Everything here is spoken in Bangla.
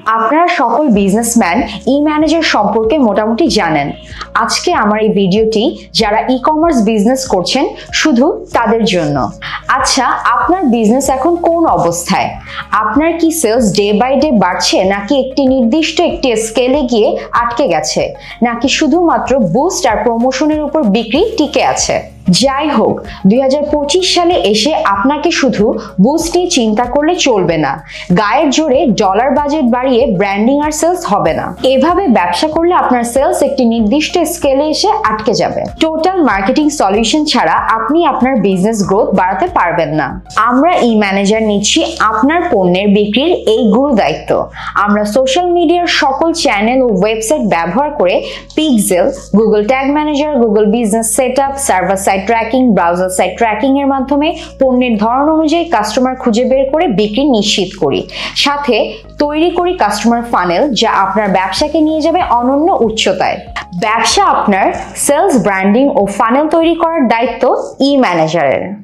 আপনারা সকল বিজনেসম্যান ই-ম্যানেজার সম্পর্কে মোটামুটি জানেন। আজকে আমার এই ভিডিওটি যারা ই-কমার্স বিজনেস করছেন শুধু তাদের জন্য। আচ্ছা, আপনার বিজনেস এখন কোন অবস্থায়? আপনার কি সেলস ডে বাই ডে বাড়ছে, নাকি একটি নির্দিষ্ট স্কেলে গিয়ে আটকে গেছে, নাকি শুধুমাত্র বুস্ট আর প্রমোশনের উপর বিক্রি টিকে আছে? যাই হোক, 2025 সালে এসে আপনাকে শুধু বুস্ট নিয়ে চিন্তা করলে চলবে না। গায়ের জোরে ডলার বাজেট বাড়িয়ে ব্র্যান্ডিং আর সেলস হবে না। এভাবে ব্যবসা করলে আপনার সেলস একটি নির্দিষ্ট স্কেলে এসে আটকে যাবে। টোটাল মার্কেটিং সলিউশন ছাড়া আপনি আপনার বিজনেস গ্রোথ বাড়াতে পারবেন না। আমরা ই-ম্যানেজার নিচ্ছি আপনার পণ্যের বিক্রির এই গুরু দায়িত্ব। আমরা সোশ্যাল মিডিয়ার সকল চ্যানেল ও ওয়েবসাইট ব্যবহার করে pixel, Google tag manager, Google business setup, server side tracking, browser side tracking এর মাধ্যমে পণ্যের ধরন অনুযায়ী কাস্টমার খুঁজে বের করে বিক্রি নিশ্চিত করি। সাথে তৈরি করি কাস্টমার ফানেল, যা আপনার ব্যবসাকে নিয়ে যাবে অনন্য উচ্চতায়। ব্যবসা আপনার, সেলস, ব্র্যান্ডিং ও ফানেল তৈরি করার দায়িত্ব ই-ম্যানেজারের।